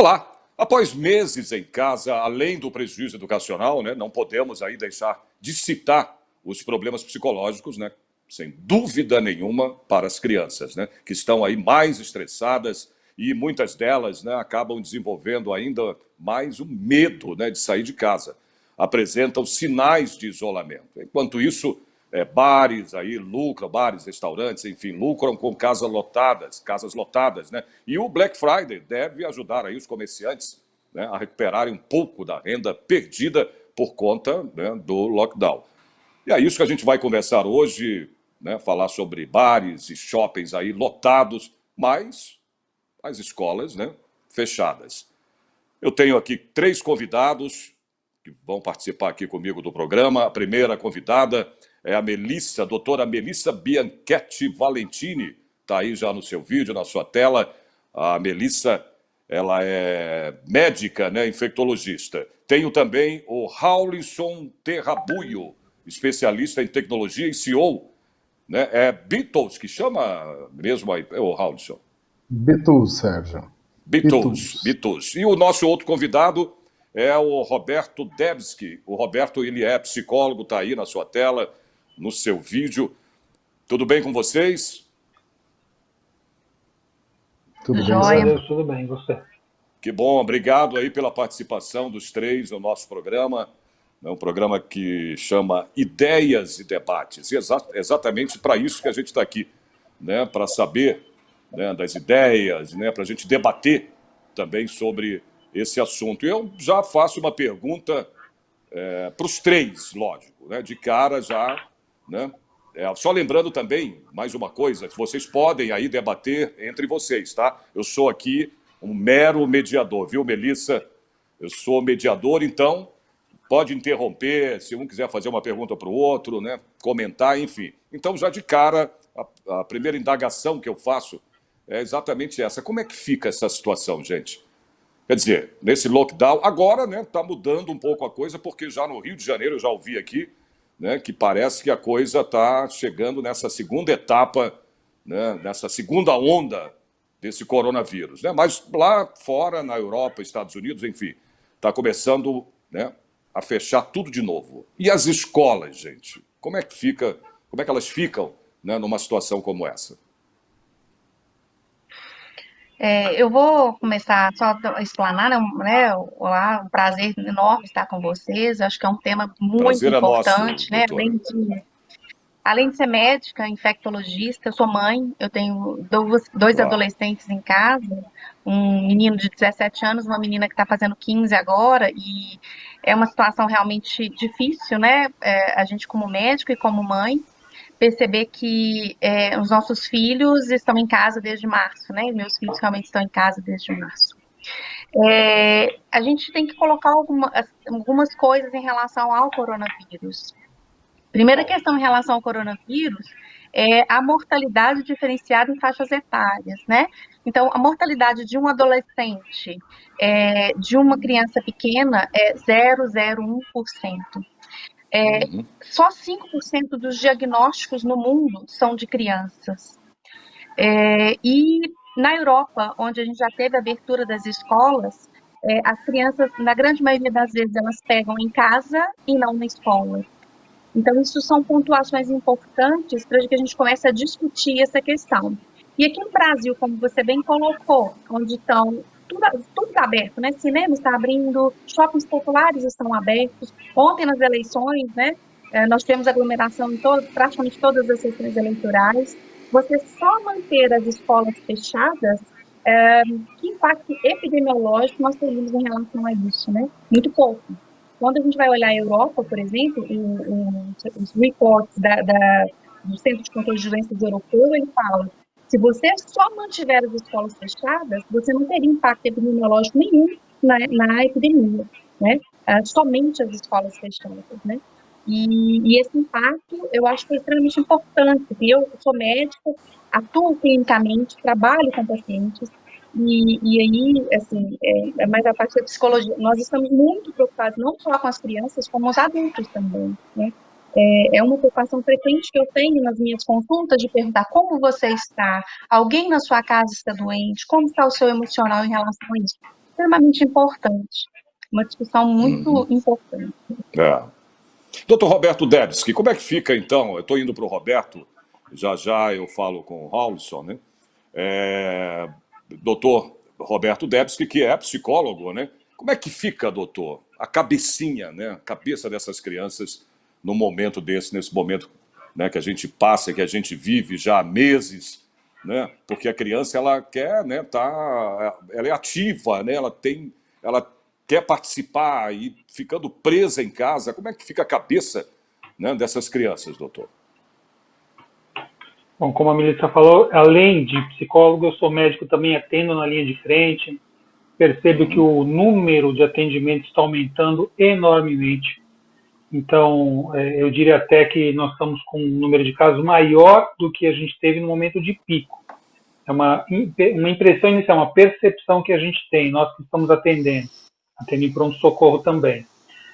Olá! Após meses em casa, além do prejuízo educacional, né, não podemos aí deixar de citar os problemas psicológicos, né, sem dúvida nenhuma, para as crianças, né, que estão aí mais estressadas e muitas delas, né, acabam desenvolvendo ainda mais o medo, né, de sair de casa. Apresentam sinais de isolamento. Enquanto isso, bares aí lucram, bares, restaurantes, enfim, lucram com casas lotadas, né? E o Black Friday deve ajudar aí os comerciantes, né, a recuperarem um pouco da renda perdida por conta, né, do lockdown. E é isso que a gente vai conversar hoje, né, falar sobre bares e shoppings aí lotados, mas as escolas, né, fechadas. Eu tenho aqui 3 convidados que vão participar aqui comigo do programa. A primeira convidada é a Melissa, doutora Melissa Bianchetti Valentini, está aí já no seu vídeo, na sua tela. A Melissa, ela é médica, né, infectologista. Tenho também o Raulisson Terrabuio, especialista em tecnologia e CEO, né? É Beatles que chama mesmo aí, o Raulisson? Beatles, Sérgio. Beatles. E o nosso outro convidado é o Roberto Debski. O Roberto, ele é psicólogo, está aí na sua tela, no seu vídeo. Tudo bem com vocês? Tudo bem, Joia. Sérgio? Tudo bem, você? Que bom, obrigado aí pela participação dos 3 no nosso programa. É um programa que chama Ideias e Debates. E exatamente para isso que a gente está aqui, né? Para saber, né, das ideias, né, para a gente debater também sobre esse assunto. E eu já faço uma pergunta para os 3, lógico, né, de cara já, né? Só lembrando também, mais uma coisa, que vocês podem aí debater entre vocês, tá? Eu sou aqui um mero mediador, viu, Melissa? Eu sou mediador, então pode interromper, se um quiser fazer uma pergunta para o outro, né, comentar, enfim. Então, já de cara, a primeira indagação que eu faço é exatamente essa. Como é que fica essa situação, gente? Quer dizer, nesse lockdown, agora, né, está mudando um pouco a coisa, porque já no Rio de Janeiro, eu já ouvi aqui, né, que parece que a coisa está chegando nessa segunda etapa, né, nessa segunda onda desse coronavírus, né? Mas lá fora, na Europa, Estados Unidos, enfim, está começando, né, a fechar tudo de novo. E as escolas, gente? Como é que elas ficam, né, numa situação como essa? Eu vou começar só a explanar, né? Olá, um prazer enorme estar com vocês. Acho que é um tema muito Prazer é importante, nosso, né? doutora. Além de ser médica, infectologista, eu sou mãe, eu tenho dois Uau. adolescentes em casa, um menino de 17 anos, uma menina que está fazendo 15 agora, e é uma situação realmente difícil, né? A gente como médico e como mãe, perceber que os nossos filhos estão em casa desde março, né? Meus filhos realmente estão em casa desde março. A gente tem que colocar algumas coisas em relação ao coronavírus. Primeira questão em relação ao coronavírus é a mortalidade diferenciada em faixas etárias, né? Então, a mortalidade de um adolescente, de uma criança pequena é 0,01%. Só 5% dos diagnósticos no mundo são de crianças. E na Europa, onde a gente já teve a abertura das escolas, as crianças, na grande maioria das vezes, elas pegam em casa e não na escola. Então, isso são pontuações importantes para que a gente comece a discutir essa questão. E aqui no Brasil, como você bem colocou, onde estão tudo está aberto, né? Cinema está abrindo, shoppings populares estão abertos. Ontem, nas eleições, né, nós temos aglomeração em praticamente todas as sessões eleitorais. Você só manter as escolas fechadas, que impacto epidemiológico nós teríamos em relação a isso, né? Muito pouco. Quando a gente vai olhar a Europa, por exemplo, os reports do Centro de Controle de Doenças Europeu, ele fala, se você só mantiver as escolas fechadas, você não teria impacto epidemiológico nenhum na epidemia, né? Somente as escolas fechadas, né? E esse impacto, eu acho que é extremamente importante, porque eu sou médica, atuo clinicamente, trabalho com pacientes, e aí, assim, mais a parte da psicologia, nós estamos muito preocupados não só com as crianças, como os adultos também, né? É uma preocupação frequente que eu tenho nas minhas consultas de perguntar como você está, alguém na sua casa está doente, como está o seu emocional em relação a isso? extremamente importante, uma discussão muito importante. É. Doutor Roberto Debski, como é que fica então? Eu estou indo para o Roberto, já já eu falo com o Raulson, né? Doutor Roberto Debski, que é psicólogo, né? Como é que fica, doutor, a cabecinha, né? A cabeça dessas crianças num momento desse, nesse momento, né, que a gente passa, que a gente vive já há meses, né? Porque a criança, ela quer, né, ela é ativa, né? Ela quer participar e ficando presa em casa. Como é que fica a cabeça, né, dessas crianças, doutor? Bom, como a Melissa falou, além de psicólogo, eu sou médico também, atendo na linha de frente. Percebo que o número de atendimentos está aumentando enormemente. Então, eu diria até que nós estamos com um número de casos maior do que a gente teve no momento de pico. É uma impressão inicial, uma percepção que a gente tem, nós que estamos atendendo em pronto-socorro também.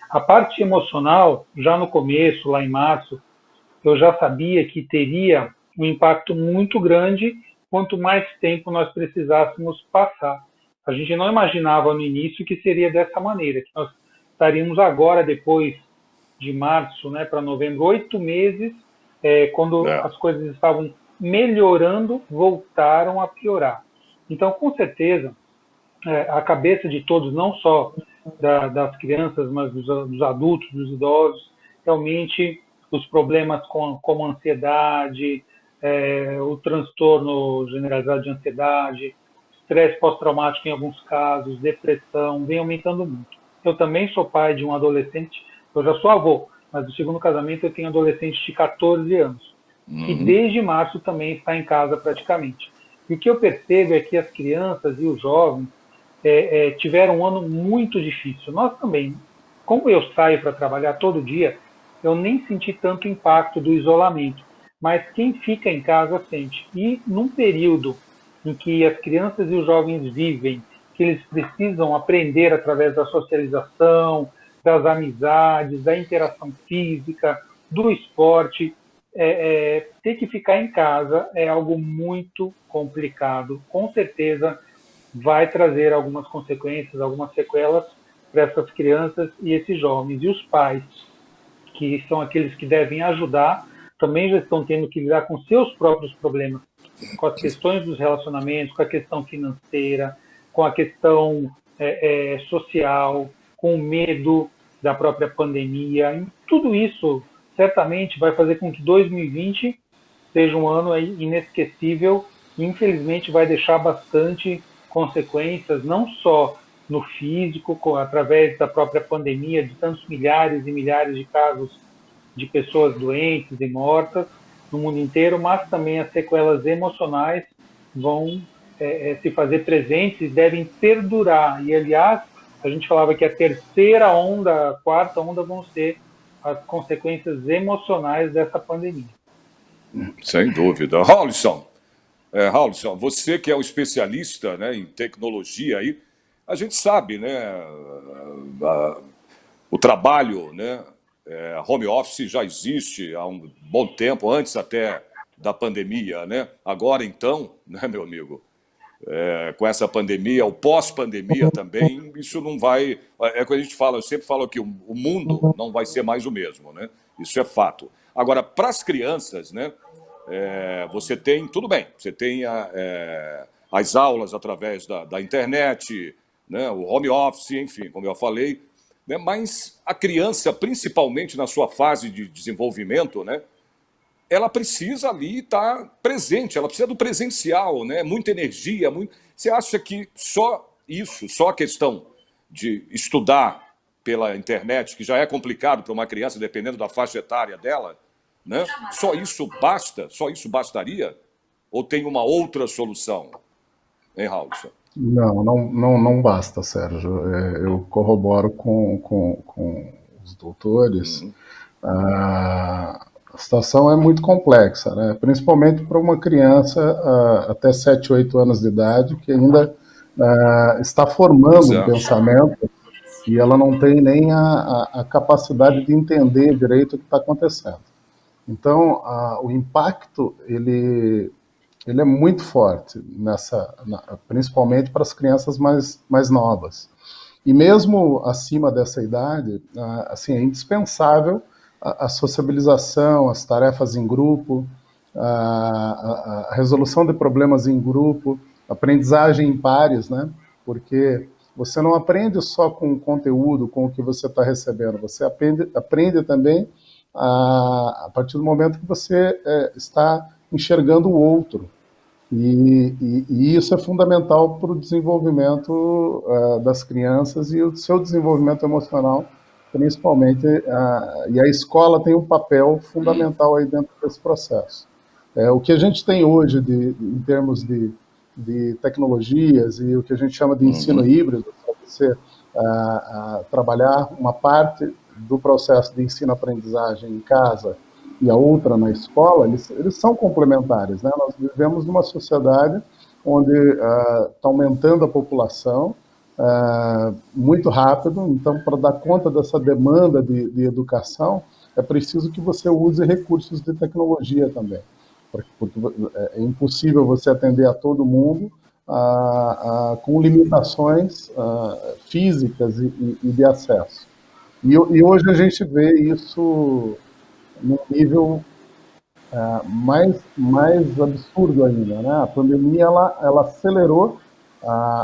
A parte emocional, já no começo, lá em março, eu já sabia que teria um impacto muito grande quanto mais tempo nós precisássemos passar. A gente não imaginava no início que seria dessa maneira, que nós estaríamos agora, depois de março, né, para novembro, 8 meses, quando as coisas estavam melhorando, voltaram a piorar. Então, com certeza, a cabeça de todos, não só das crianças, mas dos adultos, dos idosos, realmente os problemas como ansiedade, o transtorno generalizado de ansiedade, estresse pós-traumático em alguns casos, depressão, vem aumentando muito. Eu também sou pai de um adolescente, eu já sou avô, mas no segundo casamento eu tenho um adolescente de 14 anos, que desde março também está em casa praticamente. E o que eu percebo é que as crianças e os jovens tiveram um ano muito difícil. Nós também, como eu saio para trabalhar todo dia, eu nem senti tanto impacto do isolamento, mas quem fica em casa sente. E num período em que as crianças e os jovens vivem, que eles precisam aprender através da socialização, das amizades, da interação física, do esporte, ter que ficar em casa é algo muito complicado. Com certeza vai trazer algumas consequências, algumas sequelas para essas crianças e esses jovens. E os pais, que são aqueles que devem ajudar, também já estão tendo que lidar com seus próprios problemas, com as questões dos relacionamentos, com a questão financeira, com a questão social, com o medo da própria pandemia. E tudo isso certamente vai fazer com que 2020 seja um ano inesquecível e, infelizmente, vai deixar bastante consequências, não só no físico, através da própria pandemia, de tantos milhares e milhares de casos de pessoas doentes e mortas no mundo inteiro, mas também as sequelas emocionais vão se fazer presentes e devem perdurar. E, aliás, a gente falava que a terceira onda, a quarta onda vão ser as consequências emocionais dessa pandemia. Sem dúvida. Raulson, você que é um especialista, né, em tecnologia aí, a gente sabe, né, o trabalho, né, home office já existe há um bom tempo, antes até da pandemia, né? Agora então, né, meu amigo, com essa pandemia, o pós-pandemia também, isso não vai... É o que a gente fala, eu sempre falo que o mundo não vai ser mais o mesmo, né? Isso é fato. Agora, para as crianças, né, você tem, tudo bem, você tem as aulas através da internet, né, o home office, enfim, como eu falei, né, mas a criança, principalmente na sua fase de desenvolvimento, né, ela precisa ali estar presente, ela precisa do presencial, né, muita energia. Você acha que só isso, só a questão de estudar pela internet, que já é complicado para uma criança, dependendo da faixa etária dela, né, só isso basta? Só isso bastaria? Ou tem uma outra solução? Hein, Raulson? Não basta, Sérgio. Eu corroboro com os doutores. A situação é muito complexa, né? Principalmente para uma criança até 7, 8 anos de idade que ainda está formando um pensamento e ela não tem nem a capacidade de entender direito o que está acontecendo. Então, o impacto ele ele é muito forte, principalmente para as crianças mais novas. E mesmo acima dessa idade, assim, é indispensável a sociabilização, as tarefas em grupo, a resolução de problemas em grupo, aprendizagem em pares, né? Porque você não aprende só com o conteúdo, com o que você está recebendo, você aprende também partir do momento que você está enxergando o outro. E isso é fundamental para o desenvolvimento das crianças e o seu desenvolvimento emocional, principalmente. E a escola tem um papel fundamental aí dentro desse processo. O que a gente tem hoje em termos de tecnologias e o que a gente chama de ensino híbrido, para você trabalhar uma parte do processo de ensino-aprendizagem em casa e a outra na escola, eles são complementares, né? Nós vivemos numa sociedade onde está aumentando a população muito rápido, então, para dar conta dessa demanda de educação, é preciso que você use recursos de tecnologia também, porque é impossível você atender a todo mundo com limitações físicas e de acesso. E hoje a gente vê isso num nível mais absurdo ainda, né? A pandemia ela acelerou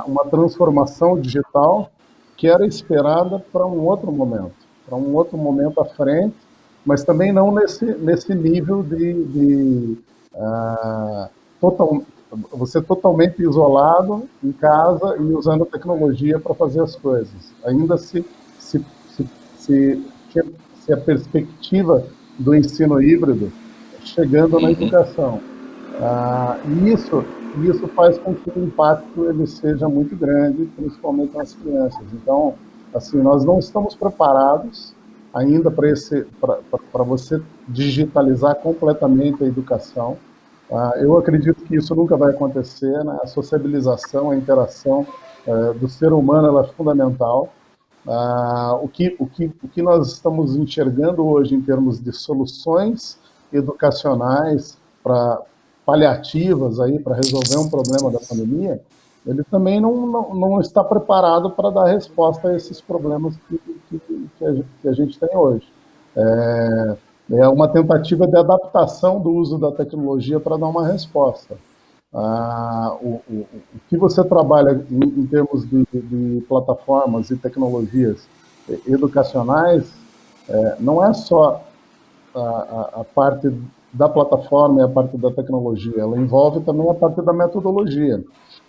uma transformação digital que era esperada para um outro momento à frente, mas também não nesse nível de total, você totalmente isolado em casa e usando a tecnologia para fazer as coisas. Ainda se, se, se a perspectiva do ensino híbrido chegando na educação. E isso faz com que o impacto ele seja muito grande, principalmente nas crianças. Então, assim, nós não estamos preparados ainda para você digitalizar completamente a educação. Eu acredito que isso nunca vai acontecer, né? A sociabilização, a interação do ser humano ela é fundamental. O que nós estamos enxergando hoje em termos de soluções educacionais paliativas aí para resolver um problema da pandemia, ele também não está preparado para dar resposta a esses problemas que a gente tem hoje. É uma tentativa de adaptação do uso da tecnologia para dar uma resposta. O que você trabalha em termos de plataformas e tecnologias educacionais não é só a parte da plataforma e a parte da tecnologia, ela envolve também a parte da metodologia.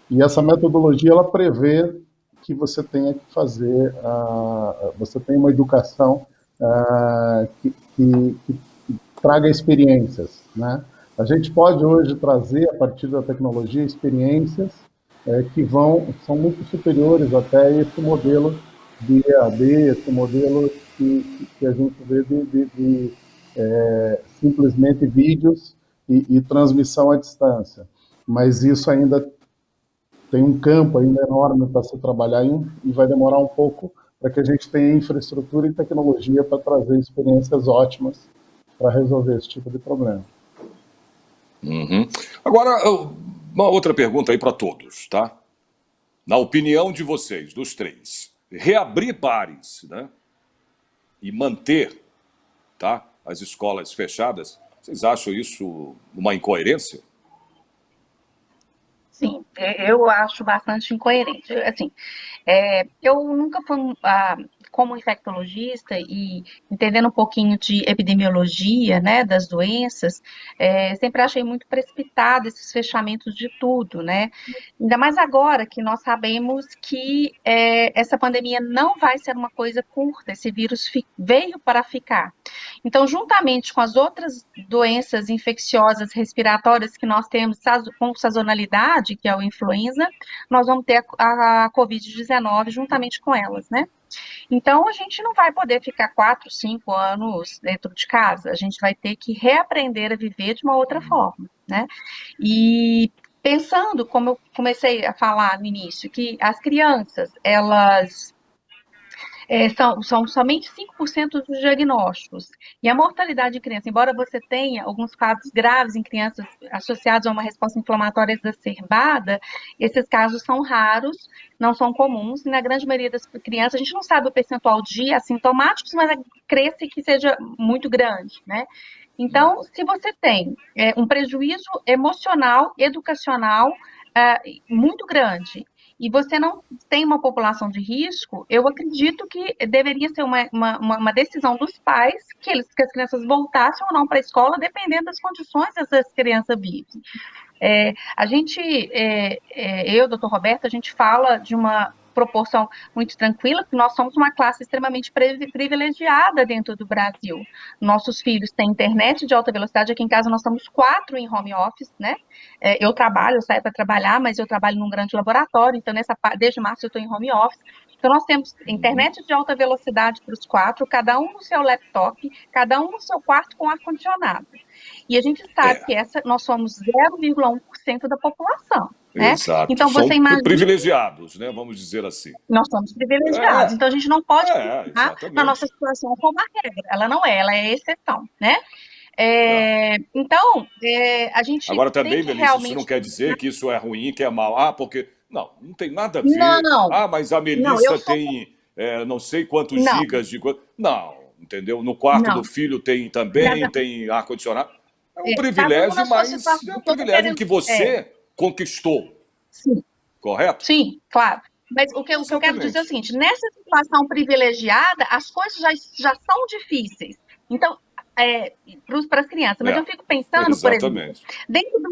E essa metodologia ela prevê que você tenha que fazer, você tem uma educação que traga experiências, né? A gente pode hoje trazer, a partir da tecnologia, experiências que são muito superiores até esse modelo de EAD, esse modelo que a gente vê de simplesmente vídeos e transmissão à distância. Mas isso ainda tem um campo ainda enorme para se trabalhar e vai demorar um pouco para que a gente tenha infraestrutura e tecnologia para trazer experiências ótimas para resolver esse tipo de problema. Agora, uma outra pergunta aí para todos, tá? Na opinião de vocês, dos três, reabrir bares, né? E manter, tá? As escolas fechadas, vocês acham isso uma incoerência? Sim, eu acho bastante incoerente. Assim, eu nunca fui, como infectologista e entendendo um pouquinho de epidemiologia, né, das doenças, sempre achei muito precipitado esses fechamentos de tudo, né? Ainda mais agora que nós sabemos que essa pandemia não vai ser uma coisa curta, esse vírus veio para ficar. Então, juntamente com as outras doenças infecciosas respiratórias que nós temos com sazonalidade, que é o influenza, nós vamos ter a Covid-19 juntamente com elas, né? Então, a gente não vai poder ficar 4, 5 anos dentro de casa, a gente vai ter que reaprender a viver de uma outra forma, né? E pensando, como eu comecei a falar no início, que as crianças, São somente 5% dos diagnósticos. E a mortalidade em criança, embora você tenha alguns quadros graves em crianças associados a uma resposta inflamatória exacerbada, esses casos são raros, não são comuns, e na grande maioria das crianças, a gente não sabe o percentual de assintomáticos, mas cresce que seja muito grande, né? Então, se você tem um prejuízo emocional, educacional, muito grande, e você não tem uma população de risco, eu acredito que deveria ser uma decisão dos pais que as crianças voltassem ou não para a escola, dependendo das condições que essas crianças vivem. Eu, doutor Roberto, a gente fala de uma proporção muito tranquila, porque nós somos uma classe extremamente privilegiada dentro do Brasil. Nossos filhos têm internet de alta velocidade, aqui em casa nós estamos 4 em home office, né? Eu saio para trabalhar, mas eu trabalho num grande laboratório, então desde março eu estou em home office. Então, nós temos internet de alta velocidade para os 4, cada um no seu laptop, cada um no seu quarto com ar-condicionado. E a gente sabe que nós somos 0,1% da população, né? Exato. Então, São você imagina... privilegiados, né? Vamos dizer assim. Nós somos privilegiados, então a gente não pode pensar na nossa Exatamente. situação como a regra. Ela não é, ela é exceção, né? Então, a gente Agora tem também, que Melissa, isso não realmente... quer dizer que isso é ruim, que é mal. Porque... não tem nada a Não, ver. Mas a não, eu Melissa sou... tem não sei quantos Não, gigas de coisa. Não, entendeu? No quarto do não. filho tem também, tem ar-condicionado. É um Cada um privilégio, na sua mas situação. é um O que eu tô privilégio querendo... que você conquistou, Sim, correto? sim, claro. Mas o que eu quero dizer é o Exatamente. seguinte, nessa situação privilegiada, as coisas já são difíceis. Então, para as crianças. Mas eu fico pensando, por exemplo, Exatamente. dentro de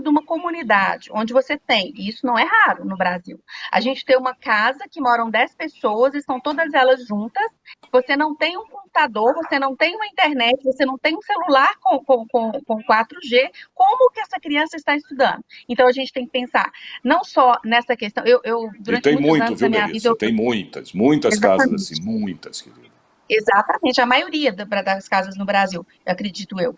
uma comunidade onde você tem, e isso não é raro no Brasil, a gente tem uma casa que moram 10 pessoas e estão todas elas juntas, você não tem um computador, você não tem uma internet, você não tem um celular com 4G, como que essa criança está estudando? Então, a gente tem que pensar não só nessa questão, E durante tem muitos muito, anos da viu, minha vida, Melissa? Tem muitas casas assim, exatamente. muitas, querida. Exatamente, a maioria das casas no Brasil, acredito eu.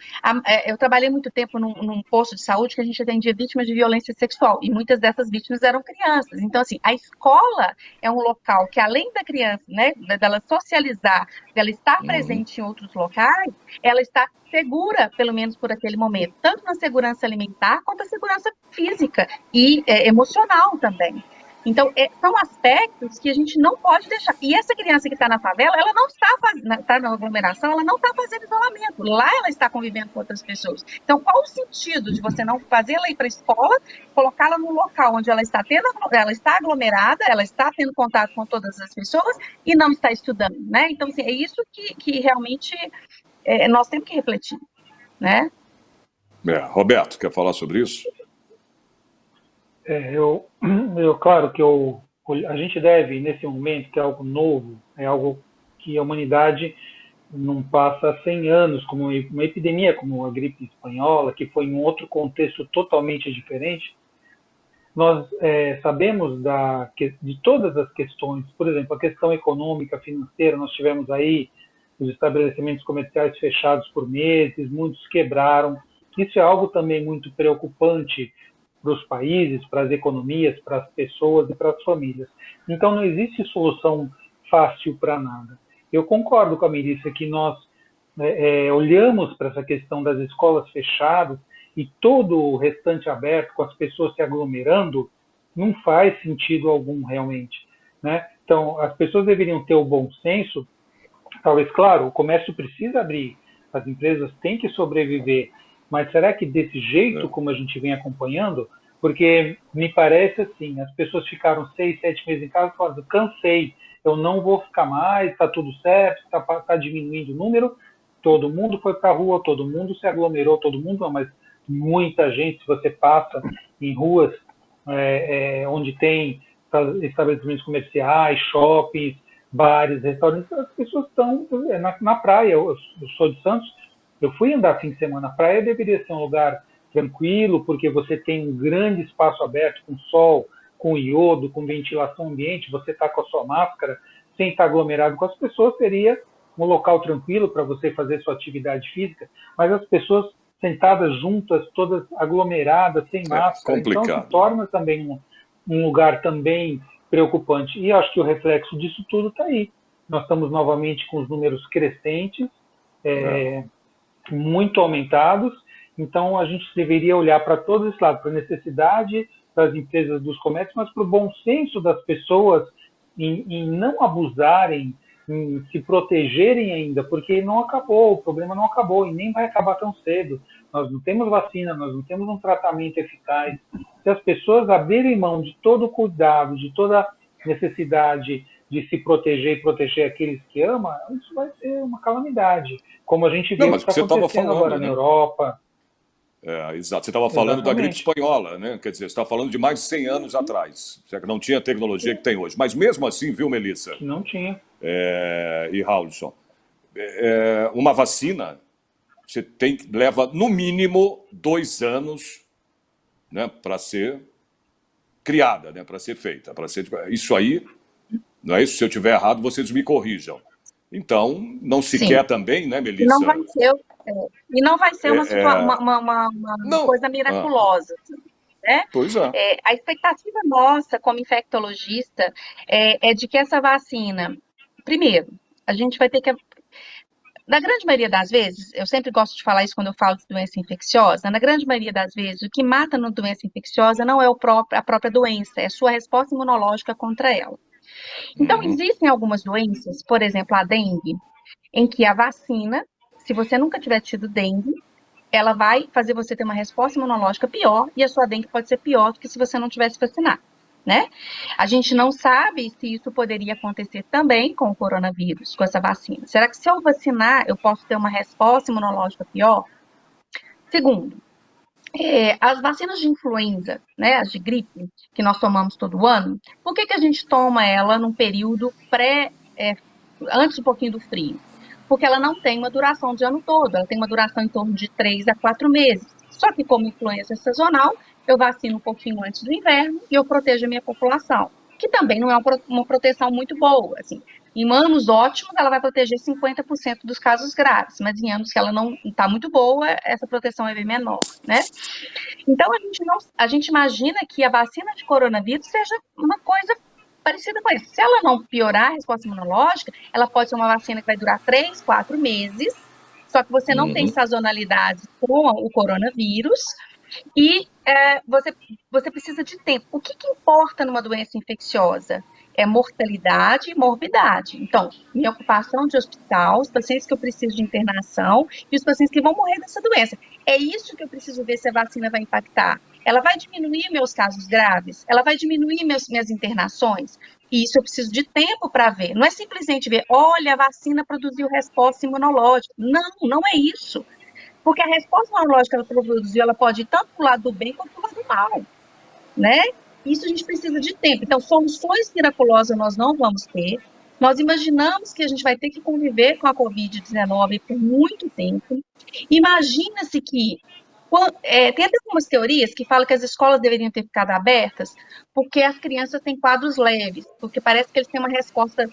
Eu trabalhei muito tempo num posto de saúde que a gente atendia vítimas de violência sexual, e muitas dessas vítimas eram crianças. Então, assim, a escola é um local que, além da criança, né, dela socializar, dela estar presente em outros locais, ela está segura, pelo menos por aquele momento, tanto na segurança alimentar quanto na segurança física e emocional também. Então, são aspectos que a gente não pode deixar. E essa criança que está na favela, ela não está na aglomeração, ela não está fazendo isolamento. Lá ela está convivendo com outras pessoas. Então, qual o sentido de você não fazê-la ir para a escola, colocá-la num local onde ela está aglomerada, ela está tendo contato com todas as pessoas e não está estudando, né? Então, assim, é isso que realmente nós temos que refletir, né? Roberto, quer falar sobre isso? Claro que a gente deve, nesse momento, que é algo novo, é algo que a humanidade não passa há 100 anos, como uma epidemia como a gripe espanhola, que foi em um outro contexto totalmente diferente. Nós sabemos de todas as questões, por exemplo, a questão econômica, financeira, nós tivemos aí os estabelecimentos comerciais fechados por meses, muitos quebraram. Isso é algo também muito preocupante para os países, para as economias, para as pessoas e para as famílias. Então, não existe solução fácil para nada. Eu concordo com a Melissa que nós olhamos para essa questão das escolas fechadas e todo o restante aberto, com as pessoas se aglomerando, não faz sentido algum realmente, né? Então, as pessoas deveriam ter o bom senso, talvez, claro, o comércio precisa abrir, as empresas têm que sobreviver, mas será que desse jeito como a gente vem acompanhando? Porque me parece assim, as pessoas ficaram 6, 7 meses em casa e falaram, cansei, eu não vou ficar mais, está tudo certo, está diminuindo o número, todo mundo foi para a rua, todo mundo se aglomerou, todo mundo não, mas muita gente, se você passa em ruas onde tem estabelecimentos comerciais, shoppings, bares, restaurantes, as pessoas estão na praia. Eu sou de Santos, eu fui andar fim de semana. A praia deveria ser um lugar tranquilo, porque você tem um grande espaço aberto com sol, com iodo, com ventilação ambiente, você está com a sua máscara, sem estar aglomerado com as pessoas, seria um local tranquilo para você fazer sua atividade física, mas as pessoas sentadas juntas, todas aglomeradas, sem máscara, então se torna também um lugar também preocupante. E acho que o reflexo disso tudo está aí. Nós estamos novamente com os números crescentes, muito aumentados, então a gente deveria olhar para todos esses lados, para a necessidade das empresas, dos comércios, mas para o bom senso das pessoas em não abusarem, em se protegerem ainda, porque não acabou, o problema não acabou e nem vai acabar tão cedo. Nós não temos vacina, nós não temos um tratamento eficaz. Se as pessoas abrirem mão de todo o cuidado, de toda necessidade de se proteger e proteger aqueles que amam, isso vai ser uma calamidade, como a gente vê Não, que mas está você estava acontecendo falando, agora na né? Europa. Exato. Você estava falando da gripe Exatamente. espanhola, né? Quer dizer, você está falando de mais de 100 anos atrás, que não tinha a tecnologia que tem hoje. Mas mesmo assim, viu, Melissa Que não tinha. e Raulson, uma vacina você leva no mínimo 2 anos, né, para ser criada, né, para ser feita, para ser isso aí, não é isso? Se eu tiver errado, vocês me corrijam. Então, não se Sim. quer também, né, E não Melissa? vai ser, e não vai ser uma Não. coisa miraculosa, né? Pois é. A expectativa nossa, como infectologista, é de que essa vacina, primeiro, a gente vai ter que, na grande maioria das vezes, eu sempre gosto de falar isso quando eu falo de doença infecciosa, na grande maioria das vezes, o que mata na doença infecciosa não é a própria doença, é a sua resposta imunológica contra ela. Então, existem algumas doenças, por exemplo, a dengue, em que a vacina, se você nunca tiver tido dengue, ela vai fazer você ter uma resposta imunológica pior e a sua dengue pode ser pior do que se você não tivesse vacinado, né? A gente não sabe se isso poderia acontecer também com o coronavírus, com essa vacina. Será que se eu vacinar, eu posso ter uma resposta imunológica pior? Segundo, as vacinas de influenza, né, as de gripe, que nós tomamos todo ano, por que a gente toma ela num período antes um pouquinho do frio? Porque ela não tem uma duração de ano todo, ela tem uma duração em torno de 3 a 4 meses. Só que como influenza sazonal, eu vacino um pouquinho antes do inverno e eu protejo a minha população, que também não é uma proteção muito boa, assim. Em anos ótimos, ela vai proteger 50% dos casos graves, mas em anos que ela não está muito boa, essa proteção é bem menor, né? Então, a gente imagina que a vacina de coronavírus seja uma coisa parecida com isso. Se ela não piorar a resposta imunológica, ela pode ser uma vacina que vai durar 3, 4 meses, só que você não tem sazonalidade com o coronavírus e você precisa de tempo. O que importa numa doença infecciosa? É mortalidade e morbidade. Então, minha ocupação de hospital, os pacientes que eu preciso de internação e os pacientes que vão morrer dessa doença. É isso que eu preciso ver se a vacina vai impactar. Ela vai diminuir meus casos graves? Ela vai diminuir minhas internações? E isso eu preciso de tempo para ver. Não é simplesmente ver, olha, a vacina produziu resposta imunológica. Não, não é isso. Porque a resposta imunológica que ela produziu, ela pode ir tanto para o lado do bem quanto para o lado do mal, né? Isso a gente precisa de tempo. Então, soluções miraculosas nós não vamos ter. Nós imaginamos que a gente vai ter que conviver com a Covid-19 por muito tempo. Imagina-se que tem até algumas teorias que falam que as escolas deveriam ter ficado abertas porque as crianças têm quadros leves, porque parece que eles têm uma resposta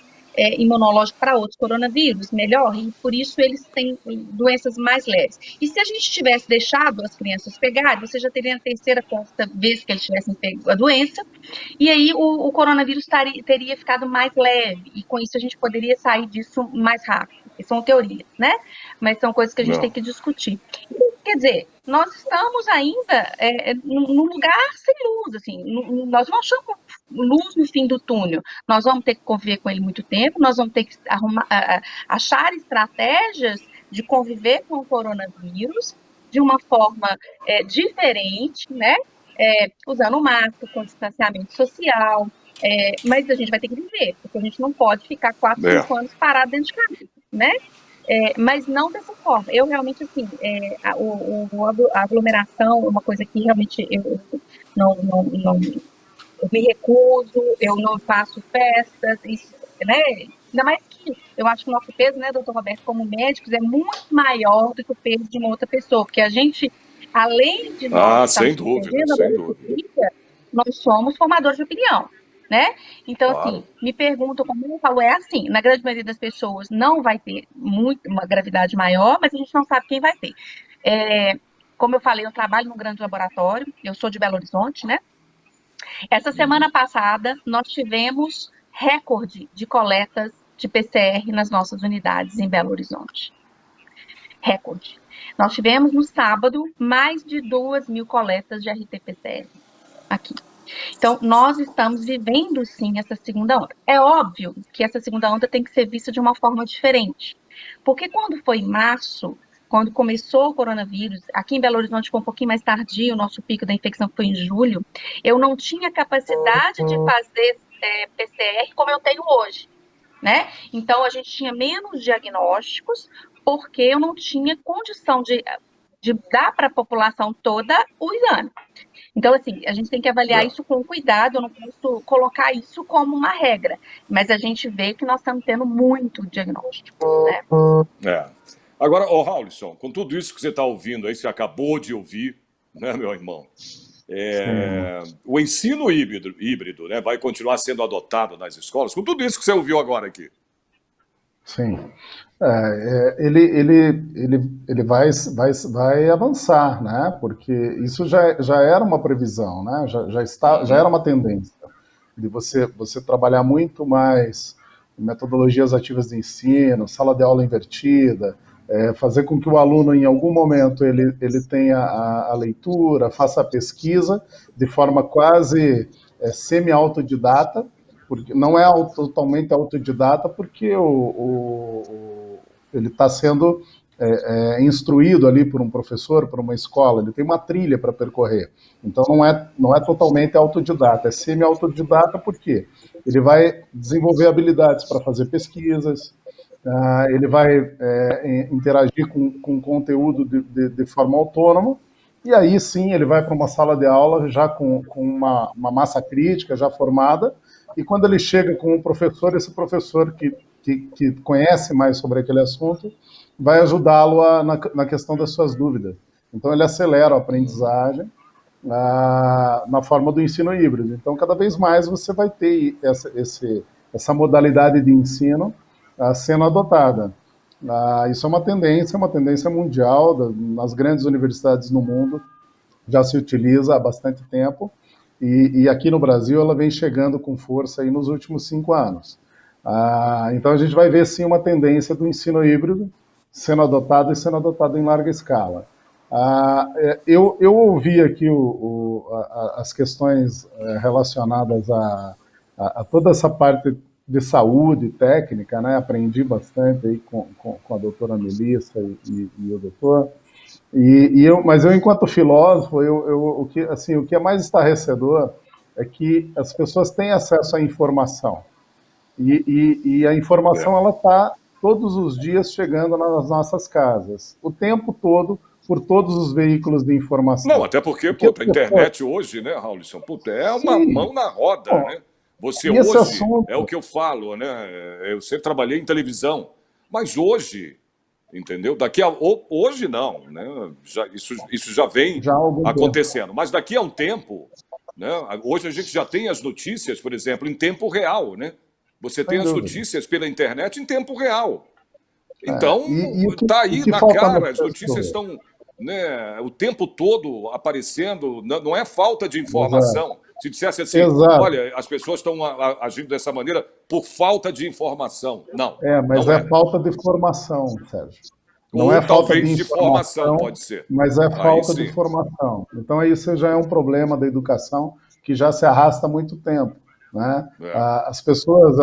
imunológica para outros coronavírus melhor, e por isso eles têm doenças mais leves. E se a gente tivesse deixado as crianças pegarem, você já teria a terceira, quarta vez que eles tivessem pego a doença, e aí o coronavírus teria ficado mais leve, e com isso a gente poderia sair disso mais rápido. São teorias, né? Mas são coisas que a gente tem que discutir. Quer dizer, nós estamos ainda num lugar sem luz, assim, nós não achamos luz no fim do túnel. Nós vamos ter que conviver com ele muito tempo, nós vamos ter que achar estratégias de conviver com o coronavírus de uma forma diferente, né? Usando máscara, com distanciamento social, mas a gente vai ter que viver, porque a gente não pode ficar 4, 5 anos parado dentro de casa, né? Mas não dessa forma. Eu realmente, assim, a aglomeração é uma coisa que realmente eu não eu me recuso, eu não faço festas, isso, né? Ainda mais que eu acho que o nosso peso, né, doutor Roberto, como médicos, é muito maior do que o peso de uma outra pessoa, porque a gente, além de nós sem estarmos dúvida, protegendo a sem nossa dúvida. vida, nós somos formadores de opinião, né? Então, Claro. assim, me perguntam, como eu falo, é assim, na grande maioria das pessoas não vai ter uma gravidade maior, mas a gente não sabe quem vai ter. Como eu falei, eu trabalho num grande laboratório, eu sou de Belo Horizonte, né? Essa semana passada, nós tivemos recorde de coletas de PCR nas nossas unidades em Belo Horizonte. Recorde. Nós tivemos no sábado mais de 2.000 coletas de RT-PCR aqui. Então, nós estamos vivendo, sim, essa segunda onda. É óbvio que essa segunda onda tem que ser vista de uma forma diferente. Porque quando foi em março, quando começou o coronavírus, aqui em Belo Horizonte foi um pouquinho mais tardio, o nosso pico da infecção foi em julho, eu não tinha capacidade de fazer PCR como eu tenho hoje, né? Então, a gente tinha menos diagnósticos, porque eu não tinha condição de dar para a população toda o exame. Então, assim, a gente tem que avaliar isso com cuidado, eu não posso colocar isso como uma regra, mas a gente vê que nós estamos tendo muito diagnóstico, né? Agora, Raulison, com tudo isso que você está ouvindo aí, você acabou de ouvir, né, meu irmão? O ensino híbrido, né, vai continuar sendo adotado nas escolas, com tudo isso que você ouviu agora aqui. Sim. Ele vai avançar, né? Porque isso já era uma previsão, né? Já era uma tendência de você trabalhar muito mais metodologias ativas de ensino, sala de aula invertida, fazer com que o aluno, em algum momento, ele tenha a leitura, faça a pesquisa de forma quase semi-autodidata, porque não é totalmente autodidata, porque ele está sendo instruído ali por um professor, por uma escola, ele tem uma trilha para percorrer. Então não é totalmente autodidata, é semi-autodidata porque ele vai desenvolver habilidades para fazer pesquisas, ele vai interagir com conteúdo de forma autônoma, e aí sim ele vai para uma sala de aula já com uma massa crítica já formada, e quando ele chega com um professor, esse professor que conhece mais sobre aquele assunto vai ajudá-lo na questão das suas dúvidas. Então ele acelera a aprendizagem na forma do ensino híbrido. Então cada vez mais você vai ter essa modalidade de ensino sendo adotada. Isso é uma tendência mundial, nas grandes universidades no mundo já se utiliza há bastante tempo, e aqui no Brasil ela vem chegando com força aí nos últimos 5 anos. Então a gente vai ver sim uma tendência do ensino híbrido sendo adotado em larga escala. Eu ouvi aqui as questões relacionadas a toda essa parte de saúde técnica, né? Aprendi bastante aí com a doutora Melissa e o doutor. Mas eu, enquanto filósofo, o que é mais estarrecedor é que as pessoas têm acesso à informação. E a informação ela está todos os dias chegando nas nossas casas, o tempo todo, por todos os veículos de informação. Não, até porque a internet hoje, né, Raulison, é uma mão na roda, né? Você hoje, é o que eu falo, né? Eu sempre trabalhei em televisão, mas hoje, entendeu? Hoje não, né? Isso já vem acontecendo, mas daqui a um tempo, né? Hoje a gente já tem as notícias, por exemplo, em tempo real, né? Você tem as notícias pela internet em tempo real. Então, está aí na cara, as notícias estão, né, o tempo todo aparecendo, não é falta de informação. Se dissesse assim, olha, as pessoas estão agindo dessa maneira por falta de informação. Não. Mas não é falta de formação, Sérgio. Não ou é falta talvez de formação, pode ser. Mas é falta de formação. Então, isso já é um problema da educação que já se arrasta há muito tempo. Né? As pessoas,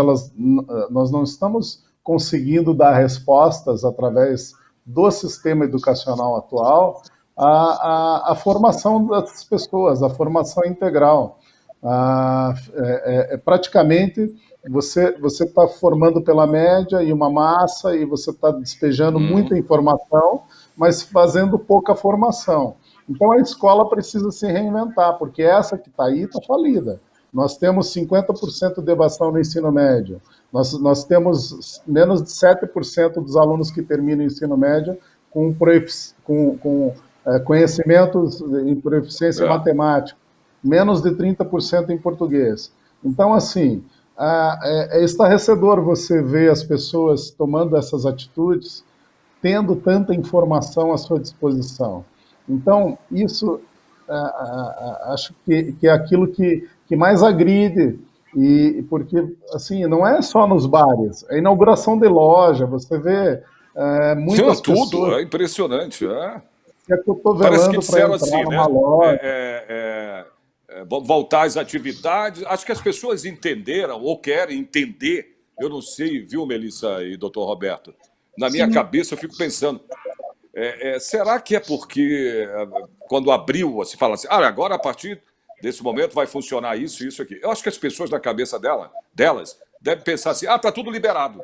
nós não estamos conseguindo dar respostas através do sistema educacional atual à formação das pessoas, à formação integral. Praticamente você está formando pela média e uma massa, e você está despejando muita informação, mas fazendo pouca formação. Então a escola precisa se reinventar, porque essa que está aí está falida. Nós temos 50% de evasão no ensino médio. Nós temos menos de 7% dos alunos que terminam o ensino médio com conhecimentos em proficiência matemática. Menos de 30% em português. Então, assim, é estarrecedor você ver as pessoas tomando essas atitudes, tendo tanta informação à sua disposição. Então, isso acho que é aquilo que mais agride, e porque assim não é só nos bares, é inauguração de loja, você vê muitas Tudo, pessoas é impressionante. se Parece que acotovelando para disseram entrar assim, numa né? loja. Voltar às atividades. Acho que as pessoas entenderam ou querem entender. Eu não sei, viu, Melissa e doutor Roberto? Na minha Sim. cabeça eu fico pensando, será que é porque quando abriu, se fala assim, agora a partir desse momento vai funcionar isso, isso aqui. Eu acho que as pessoas na cabeça delas devem pensar assim, tá tudo liberado.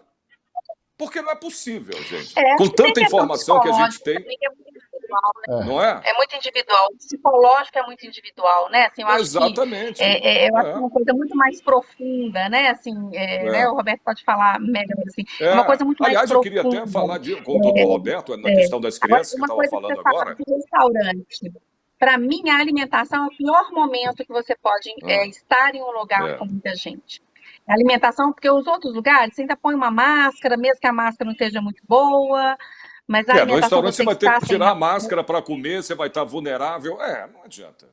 Porque não é possível, gente. Com Acho que tem tanta questão informação que a gente psicológica tem, também, que é muito individual, né? não é? É muito individual. O psicológico é muito individual, né? Assim, eu acho que Exatamente. eu acho que é uma coisa muito mais profunda, né? Assim, né? O É. Roberto pode falar melhor, assim. É uma coisa muito mais Aliás, eu queria até profunda. falar com o doutor Roberto, na questão das Agora, crianças que uma estava coisa que você falando fala agora. de restaurante. Para mim, a alimentação é o pior momento que você pode Ah, estar em um lugar é. com muita gente. A alimentação, porque os outros lugares, você ainda põe uma máscara, mesmo que a máscara não esteja muito boa, mas a No alimentação restaurante você você vai ter está que sem tirar a máscara. máscara para comer, você vai estar vulnerável. Não adianta.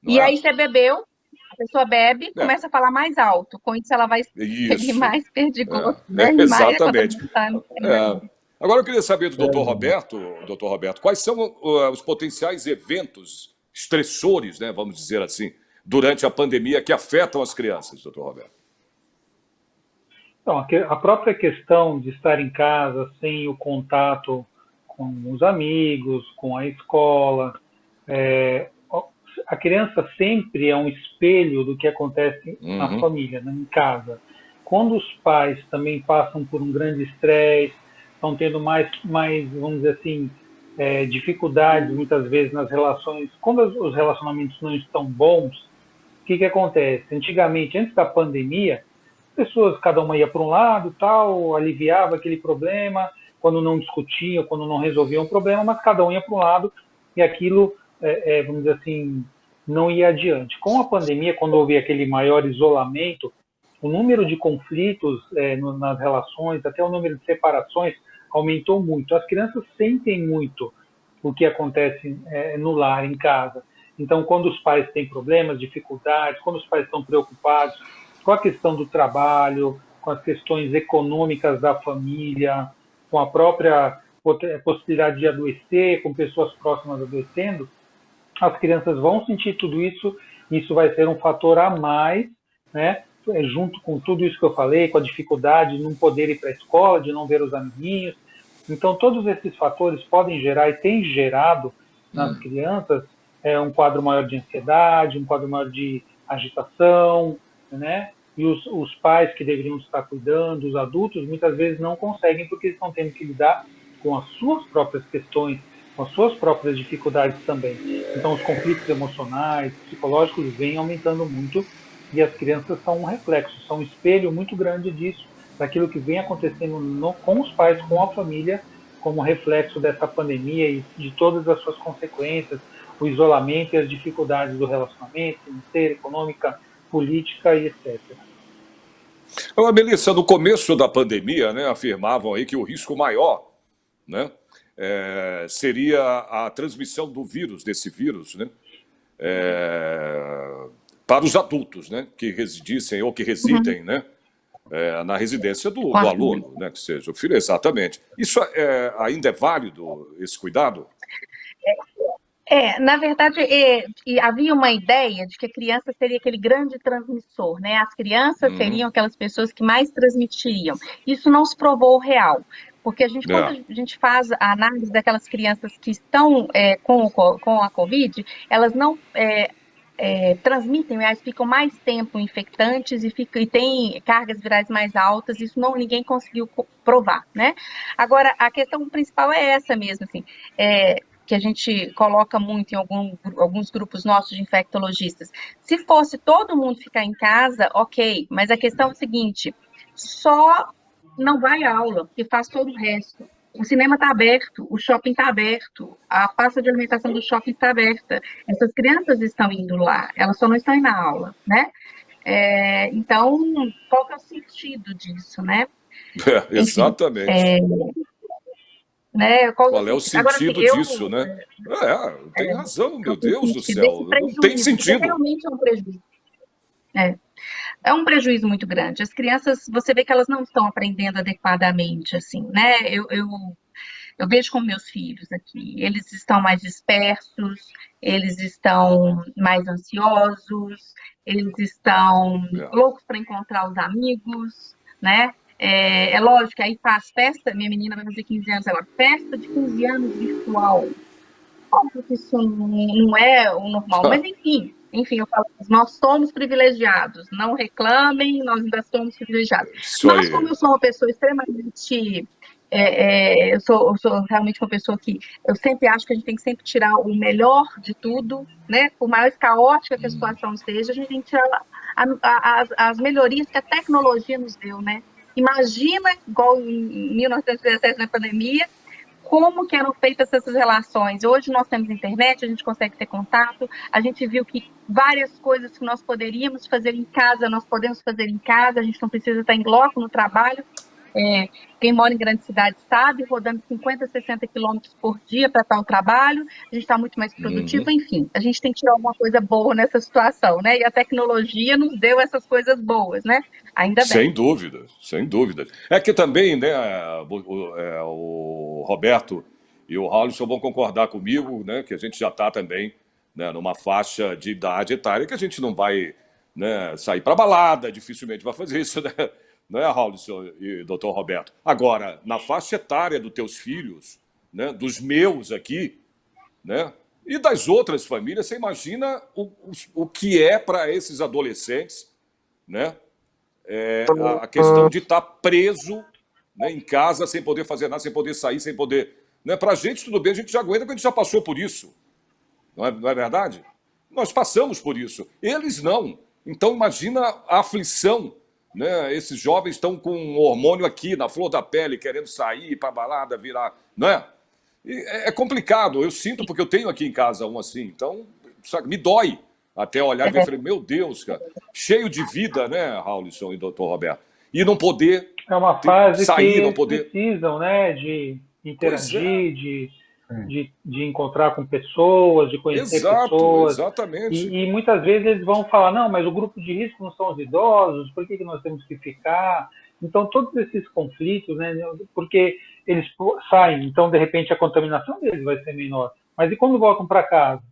Não E é? aí você bebeu, a pessoa bebe, É, começa a falar mais alto. Com isso ela vai ser isso. mais perdigoso, né? E mais a Exatamente. contabilidade. É. Agora eu queria saber do doutor Roberto, quais são os potenciais eventos estressores, né, vamos dizer assim, durante a pandemia que afetam as crianças, doutor Roberto? Então, a própria questão de estar em casa sem o contato com os amigos, com a escola, a criança sempre é um espelho do que acontece na Uhum. família, né, em casa. Quando os pais também passam por um grande estresse, estão tendo mais, vamos dizer assim, dificuldades muitas vezes nas relações, quando os relacionamentos não estão bons, o que acontece? Antigamente, antes da pandemia, pessoas, cada uma ia para um lado, tal, aliviava aquele problema, quando não discutiam, quando não resolviam o problema, mas cada um ia para um lado e aquilo, vamos dizer assim, não ia adiante. Com a pandemia, quando houve aquele maior isolamento, o número de conflitos nas relações, até o número de separações, aumentou muito. As crianças sentem muito o que acontece no lar, em casa. Então, quando os pais têm problemas, dificuldades, quando os pais estão preocupados com a questão do trabalho, com as questões econômicas da família, com a própria possibilidade de adoecer, com pessoas próximas adoecendo, as crianças vão sentir tudo isso, e isso vai ser um fator a mais, né? Junto com tudo isso que eu falei, com a dificuldade de não poder ir para a escola, de não ver os amiguinhos. Então, todos esses fatores podem gerar e têm gerado nas crianças um quadro maior de ansiedade, um quadro maior de agitação, né? E os pais que deveriam estar cuidando, os adultos, muitas vezes não conseguem porque eles estão tendo que lidar com as suas próprias questões, com as suas próprias dificuldades também. Então, os conflitos emocionais, psicológicos vêm aumentando muito e as crianças são um reflexo, são um espelho muito grande disso, daquilo que vem acontecendo com os pais, com a família, como reflexo dessa pandemia e de todas as suas consequências, o isolamento e as dificuldades do relacionamento, financeira, econômica, política e etc. Melissa, no começo da pandemia, né, afirmavam aí que o risco maior, né, seria a transmissão do vírus, desse vírus, né, para os adultos, né, que residissem ou que residem, né, na residência do aluno, né, que seja o filho, exatamente. Isso ainda é válido, esse cuidado? Na verdade, havia uma ideia de que a criança seria aquele grande transmissor, né? As crianças seriam aquelas pessoas que mais transmitiriam. Isso não se provou real, porque quando a gente faz a análise daquelas crianças que estão com a Covid, elas não transmitem, elas ficam mais tempo infectantes e têm cargas virais mais altas, isso ninguém conseguiu provar, né? Agora, a questão principal é essa mesmo, assim, que a gente coloca muito em alguns grupos nossos de infectologistas. Se fosse todo mundo ficar em casa, ok, mas a questão é o seguinte, só não vai à aula, porque faz todo o resto. O cinema está aberto, o shopping está aberto, a pasta de alimentação do shopping está aberta. Essas crianças estão indo lá, elas só não estão indo na aula, né? Então, qual que é o sentido disso, né? Enfim, Exatamente. né? Qual é o Agora, assim, sentido disso, né? Tem razão, meu Eu Deus do senti desse céu. Não tem prejuízo, porque sentido. realmente é um prejuízo. É. É um prejuízo muito grande. As crianças, você vê que elas não estão aprendendo adequadamente, assim, né? Eu vejo com meus filhos aqui, eles estão mais dispersos, eles estão mais ansiosos, eles estão É. loucos para encontrar os amigos, né? É lógico que aí faz festa, minha menina vai fazer 15 anos agora, festa de 15 anos virtual. Óbvio que isso não é o normal, mas enfim, eu falo, nós somos privilegiados, não reclamem, nós ainda somos privilegiados. Isso Mas como aí. eu sou uma pessoa extremamente, eu sou realmente uma pessoa que eu sempre acho que a gente tem que sempre tirar o melhor de tudo, né? Por mais caótica que a situação seja, a gente tem que tirar as melhorias que a tecnologia nos deu, né? Imagina, igual em 1917 na pandemia, como que eram feitas essas relações. Hoje nós temos internet, a gente consegue ter contato, a gente viu que várias coisas que nós poderíamos fazer em casa, nós podemos fazer em casa, a gente não precisa estar em loco no trabalho. Quem mora em grande cidade sabe, rodando 50, 60 quilômetros por dia para tal trabalho, a gente está muito mais Uhum. produtivo, enfim, a gente tem que tirar alguma coisa boa nessa situação, né? E a tecnologia nos deu essas coisas boas, né? Ainda bem. Sem dúvida, sem dúvida. É que também, né, o Roberto e o Raulson vão concordar comigo, né, que a gente já está também, né, numa faixa de idade etária que a gente não vai, né, sair para balada, dificilmente vai fazer isso, né, não é, Raulson e doutor Roberto? Agora, na faixa etária dos teus filhos, né, dos meus aqui, né, e das outras famílias, você imagina o que é para esses adolescentes, né? A questão de estar preso, né, em casa, sem poder fazer nada, sem poder sair, sem poder. Né? Para a gente, tudo bem, a gente já aguenta, porque a gente já passou por isso. Não é verdade? Nós passamos por isso. Eles não. Então, imagina a aflição. Né? Esses jovens estão com um hormônio aqui, na flor da pele, querendo sair para balada, virar. Não é? É complicado. Eu sinto, porque eu tenho aqui em casa um assim. Então, sabe, me dói. Até olhar e ver, falei, meu Deus, cara, cheio de vida, né, Raulson e doutor Roberto? E não poder É uma fase que sair, não eles poder. precisam, né, de Pois é. interagir, de encontrar com pessoas, de conhecer Exato, pessoas. exatamente. E muitas vezes eles vão falar, não, mas o grupo de risco não são os idosos, por que nós temos que ficar? Então, todos esses conflitos, né, porque eles saem, então, de repente, a contaminação deles vai ser menor. Mas e quando voltam para casa?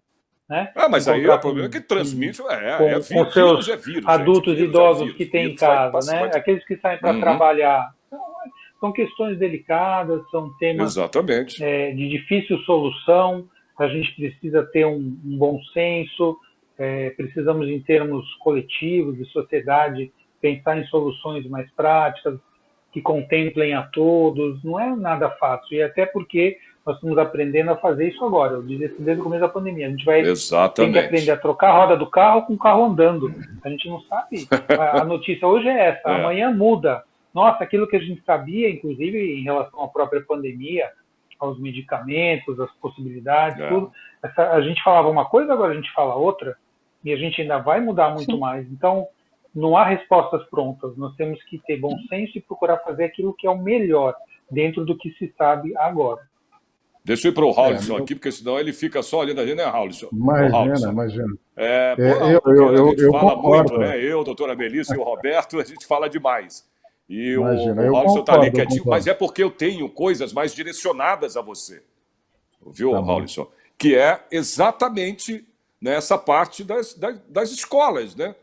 Né? Mas aí o problema é que transmite, com seus vírus é vírus, adultos gente. Vírus idosos vírus. que têm em Vírus vai casa, passar, né? Aqueles que saem para trabalhar. Então, são questões delicadas, são temas exatamente. De difícil solução. A gente precisa ter um bom senso, precisamos, em termos coletivos, de sociedade, pensar em soluções mais práticas, que contemplem a todos. Não é nada fácil, e até porque nós estamos aprendendo a fazer isso agora. Eu disse isso desde o começo da pandemia. A gente tem que aprender a trocar a roda do carro com o carro andando. A gente não sabe. A notícia hoje é essa, amanhã muda. Nossa, aquilo que a gente sabia, inclusive em relação à própria pandemia, aos medicamentos, às possibilidades, tudo. A gente falava uma coisa, agora a gente fala outra, e a gente ainda vai mudar muito mais. Então, não há respostas prontas. Nós temos que ter bom senso e procurar fazer aquilo que é o melhor, dentro do que se sabe agora. Deixa eu ir para o Raulson aqui, porque senão ele fica só olhando a gente, né, Raulson? Imagina. A gente fala concordo. muito, né? Eu, a doutora Melissa e o Roberto, a gente fala demais. E Imagina, o Raulson está ali quietinho, mas é porque eu tenho coisas mais direcionadas a você. Viu, Raulson? Que é exatamente nessa parte das escolas, né?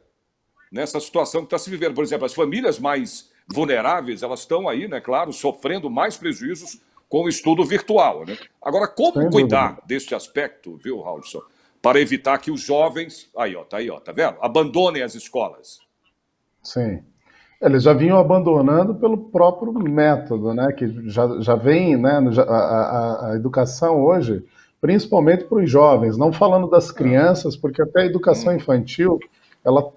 Nessa situação que está se vivendo. Por exemplo, as famílias mais vulneráveis, elas estão aí, né, claro, sofrendo mais prejuízos com o estudo virtual, né? Agora, como cuidar deste aspecto, viu, Raulson, para evitar que os jovens, tá vendo? Abandonem as escolas. Sim. Eles já vinham abandonando pelo próprio método, né? Que já vem, né? A educação hoje, principalmente para os jovens, não falando das crianças, porque até a educação infantil ela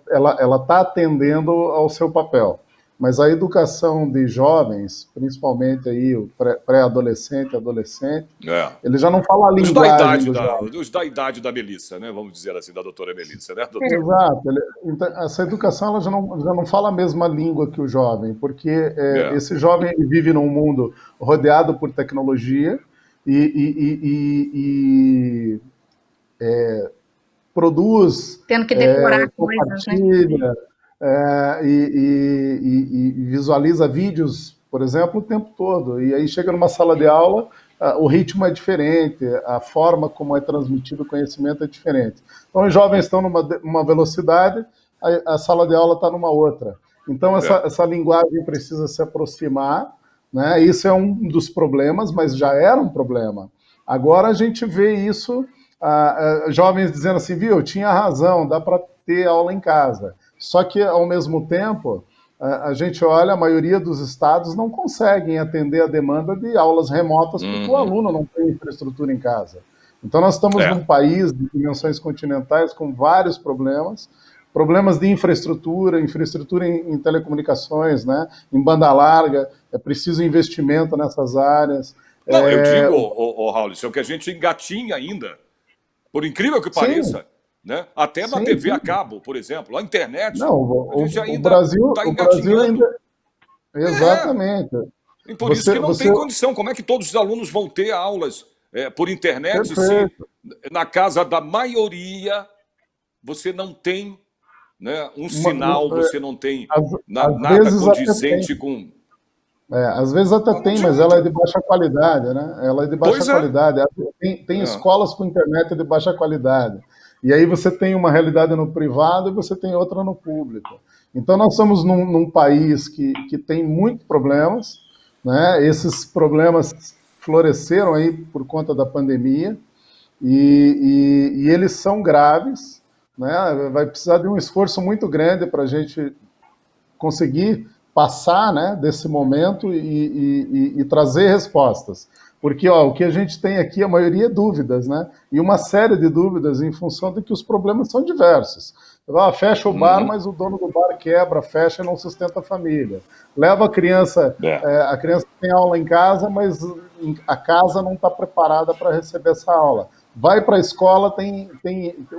está atendendo ao seu papel. Mas a educação de jovens, principalmente aí o pré-adolescente, adolescente, ele já não fala a linguagem os da idade da Melissa, né? Vamos dizer assim, da doutora Melissa, né? Exato. Então, essa educação ela já não fala a mesma língua que o jovem, porque esse jovem ele vive num mundo rodeado por tecnologia e produz, Tendo que decorar coisas, né? compartilha, e visualiza vídeos, por exemplo, o tempo todo. E aí chega numa sala de aula, o ritmo é diferente, a forma como é transmitido o conhecimento é diferente. Então, os jovens estão numa velocidade, a sala de aula está numa outra. Então, essa linguagem precisa se aproximar, né? Isso é um dos problemas, mas já era um problema. Agora a gente vê isso, jovens dizendo assim, viu, eu tinha razão, dá para ter aula em casa. Só que, ao mesmo tempo, a gente olha, a maioria dos estados não conseguem atender a demanda de aulas remotas porque o aluno não tem infraestrutura em casa. Então, nós estamos num país de dimensões continentais com vários problemas de infraestrutura em telecomunicações, né? Em banda larga, é preciso investimento nessas áreas. Não, eu digo, Raul, isso é o que a gente engatinha ainda, por incrível que pareça, né? Até na TV a cabo, por exemplo, a internet, não, a gente ainda está engatinhando. Exatamente. E por isso que não tem condição. Como é que todos os alunos vão ter aulas por internet se na casa da maioria você não tem, né, um sinal, você não tem nada condizente com... às vezes até tem, mas ela é de baixa qualidade, né? Ela é de baixa qualidade. Tem escolas com internet de baixa qualidade. E aí você tem uma realidade no privado e você tem outra no público. Então nós estamos num país que tem muitos problemas, né? Esses problemas floresceram aí por conta da pandemia e eles são graves, né? Vai precisar de um esforço muito grande para a gente conseguir passar, né, desse momento e trazer respostas. Porque o que a gente tem aqui, a maioria é dúvidas, né? E uma série de dúvidas em função de que os problemas são diversos. Fecha o bar, mas o dono do bar quebra, fecha e não sustenta a família. Leva a criança tem aula em casa, mas a casa não está preparada para receber essa aula. Vai para a escola,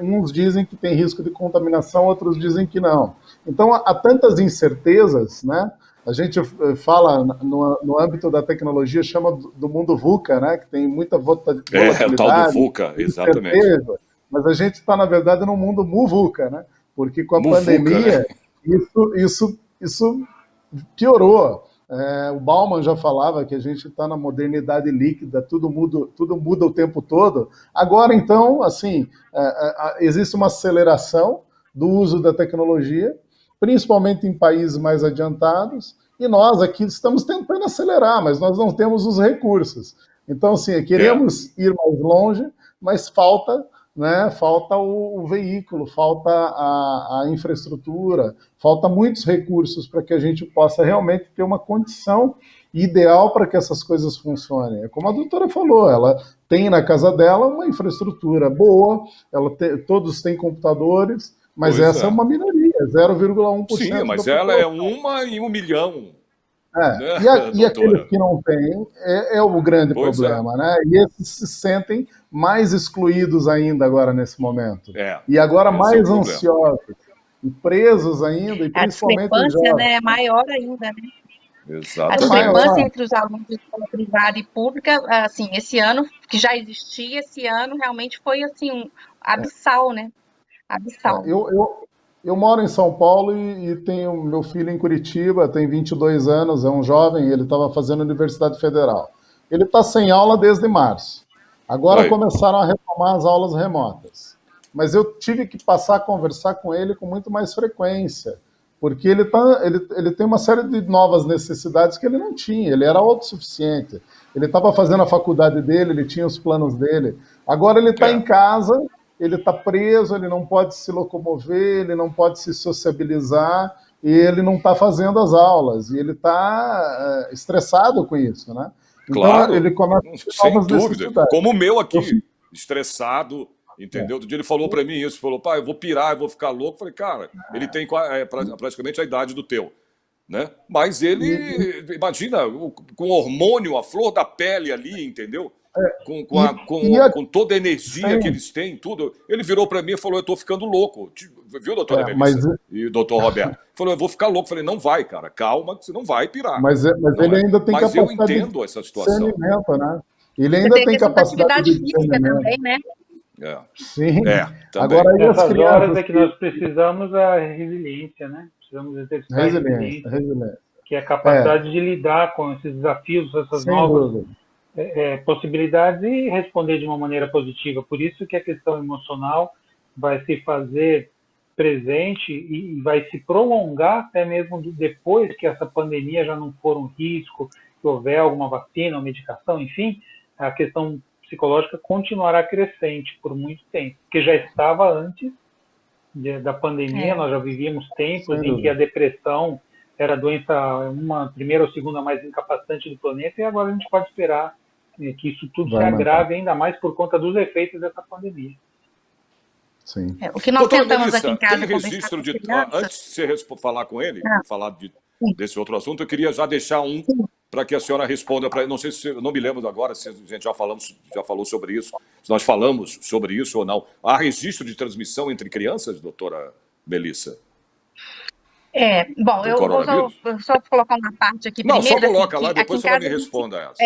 uns dizem que tem risco de contaminação, outros dizem que não. Então, há tantas incertezas, né? A gente fala, no âmbito da tecnologia, chama do mundo VUCA, né? Que tem muita volatilidade. O tal do VUCA, exatamente. Mas a gente está, na verdade, no mundo MUVUCA, né? Porque com a pandemia, né? isso piorou. O Bauman já falava que a gente está na modernidade líquida, tudo muda o tempo todo. Agora, então, assim, existe uma aceleração do uso da tecnologia, principalmente em países mais adiantados, e nós aqui estamos tentando acelerar, mas nós não temos os recursos. Então, assim, queremos ir mais longe, mas falta, né, falta o veículo, falta a infraestrutura, falta muitos recursos para que a gente possa realmente ter uma condição ideal para que essas coisas funcionem. É como a doutora falou, ela tem na casa dela uma infraestrutura boa, todos têm computadores, mas essa é uma minoria, 0,1%. Sim, mas ela é uma em 1 milhão. Né, e aqueles que não têm é o grande problema, né? E esses se sentem mais excluídos ainda agora nesse momento. E agora mais ansiosos e presos ainda, e principalmente a discrepância, né, é maior ainda, né? Exatamente. A discrepância entre os alunos de escola privada e pública, assim, esse ano, que já existia, esse ano realmente foi assim, abissal, né? Abissal. Eu moro em São Paulo e tenho meu filho em Curitiba, tem 22 anos, é um jovem, ele estava fazendo Universidade Federal. Ele está sem aula desde março. Agora começaram a retomar as aulas remotas. Mas eu tive que passar a conversar com ele com muito mais frequência, porque ele tem uma série de novas necessidades que ele não tinha, ele era autossuficiente. Ele estava fazendo a faculdade dele, ele tinha os planos dele. Agora ele está em casa, ele está preso, ele não pode se locomover, ele não pode se sociabilizar, e ele não está fazendo as aulas, e ele está estressado com isso, né? Então, claro, ele começa sem dúvida, como o meu aqui, estressado, entendeu? Outro dia ele falou para mim isso, falou, pai, eu vou pirar, eu vou ficar louco. Eu falei, cara, ele tem praticamente a idade do teu, né? Mas ele, imagina, com hormônio, a flor da pele ali, entendeu? Com toda a energia que eles têm, tudo. Ele virou para mim e falou, eu tô ficando louco. Viu, doutora Melissa e o doutor Roberto? Falou, eu vou ficar louco. Falei, não vai, cara, calma, que você não vai pirar. Mas ele ainda tem Mas capacidade eu entendo essa situação. Né? Ele Você ainda tem a tem questão da capacidade atividade de física discernimento. também, né? É, Sim. também. Agora, e as Nessas horas crianças é que nós precisamos da resiliência, né? Precisamos exercitar a resiliência, resiliência, resiliência. que é a capacidade de lidar com esses desafios, essas Sem novas dúvida. possibilidades e responder de uma maneira positiva. Por isso que a questão emocional vai se fazer presente e vai se prolongar até mesmo depois que essa pandemia já não for um risco, que houver alguma vacina ou medicação, enfim, a questão psicológica continuará crescente por muito tempo, porque já estava antes da pandemia, nós já vivíamos tempos Sem em que a dúvida. depressão era a doença, uma primeira ou segunda mais incapacitante do planeta, e agora a gente pode esperar que isso tudo se Vai aumentar. agrave ainda mais por conta dos efeitos dessa pandemia. Sim. O que nós Doutora tentamos aqui Melissa, em tem casa conversar registro com de. crianças. Antes de você falar com ele, Ah, falar sim, desse outro assunto, eu queria já deixar um sim. para que a senhora responda para. Não sei se. Eu não me lembro agora se a gente já falou sobre isso, se nós falamos sobre isso ou não. Há registro de transmissão entre crianças, doutora Melissa, Bom, do eu vou coronavírus? só colocar uma parte aqui Não, só primeiro, assim, coloca lá, que aqui depois em a senhora casa me responda essa.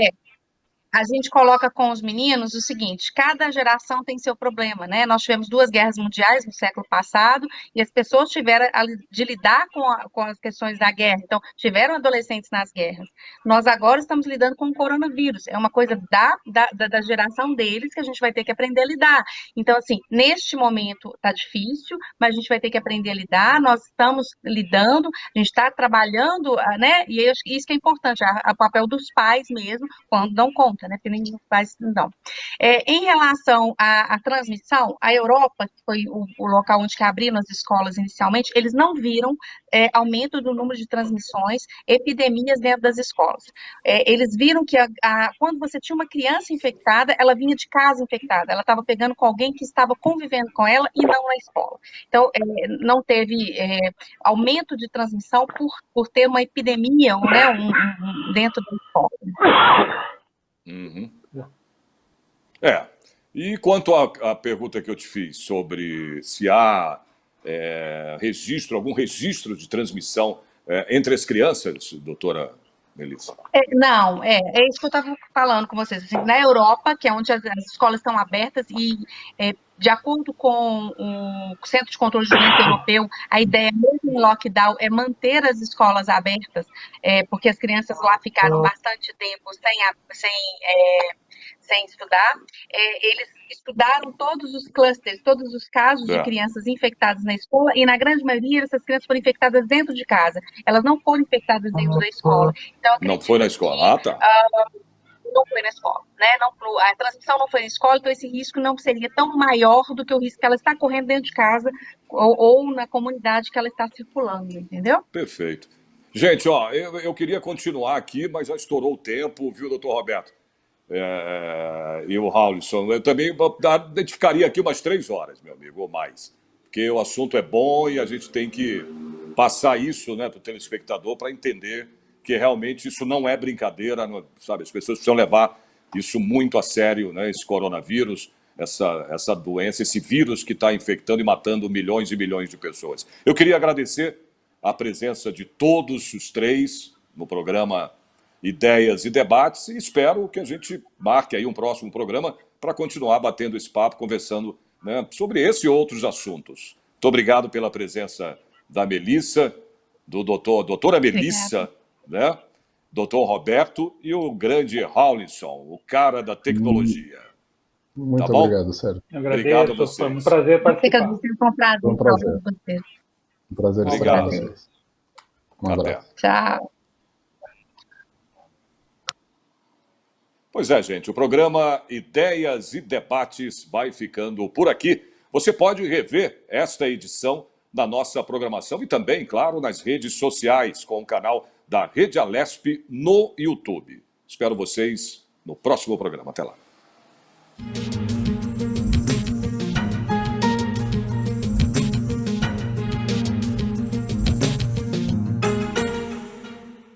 a gente coloca com os meninos o seguinte: cada geração tem seu problema, né? Nós tivemos 2 guerras mundiais no século passado e as pessoas tiveram de lidar com as questões da guerra, então tiveram adolescentes nas guerras. Nós agora estamos lidando com o coronavírus, é uma coisa da geração deles que a gente vai ter que aprender a lidar. Então, assim, neste momento está difícil, mas a gente vai ter que aprender a lidar, nós estamos lidando, a gente está trabalhando, né? E isso que é importante, o papel dos pais mesmo, quando dão conta, né? Porque ninguém faz, não. Em relação à transmissão, a Europa, que foi o local onde que abriram as escolas inicialmente, eles não viram aumento do número de transmissões, epidemias dentro das escolas. Eles viram que quando você tinha uma criança infectada, ela vinha de casa infectada, ela estava pegando com alguém que estava convivendo com ela e não na escola. Então, não teve aumento de transmissão por ter uma epidemia, né, dentro da escola. Uhum. E quanto à pergunta que eu te fiz sobre se há algum registro de transmissão entre as crianças, doutora Melissa? Não, é isso que eu estava falando com vocês. Assim, na Europa, que é onde as escolas estão abertas, e de acordo com o Centro de Controle de Doença Europeu, a ideia mesmo em lockdown é manter as escolas abertas, porque as crianças lá ficaram bastante tempo sem estudar. Eles estudaram todos os clusters, todos os casos de crianças infectadas na escola, e na grande maioria essas crianças foram infectadas dentro de casa. Elas não foram infectadas dentro da escola. Então, não foi na escola? Que, não foi na escola, né? A transmissão não foi na escola, então esse risco não seria tão maior do que o risco que ela está correndo dentro de casa ou na comunidade que ela está circulando, entendeu? Perfeito. Gente, eu queria continuar aqui, mas já estourou o tempo, viu, doutor Roberto? E o Raulison, eu também identificaria aqui umas 3 horas, meu amigo, ou mais. Porque o assunto é bom e a gente tem que passar isso, né, para o telespectador para entender que realmente isso não é brincadeira, sabe? As pessoas precisam levar isso muito a sério, né? Esse coronavírus, essa doença, esse vírus que está infectando e matando milhões e milhões de pessoas. Eu queria agradecer a presença de todos os 3 no programa Ideias e Debates e espero que a gente marque aí um próximo programa para continuar batendo esse papo, conversando, né, sobre esse e outros assuntos. Muito obrigado pela presença da Melissa, doutora Melissa, né, doutor Roberto e o grande Raulison, o cara da tecnologia. Muito tá bom? obrigado, Sérgio. Eu agradeço, Obrigado a vocês. foi um prazer participar. Foi um prazer. Um prazer estar com Obrigado. vocês. Um abraço. Até. Tchau. Pois é, gente, o programa Ideias e Debates vai ficando por aqui. Você pode rever esta edição na nossa programação e também, claro, nas redes sociais com o canal da Rede Alesp no YouTube. Espero vocês no próximo programa. Até lá.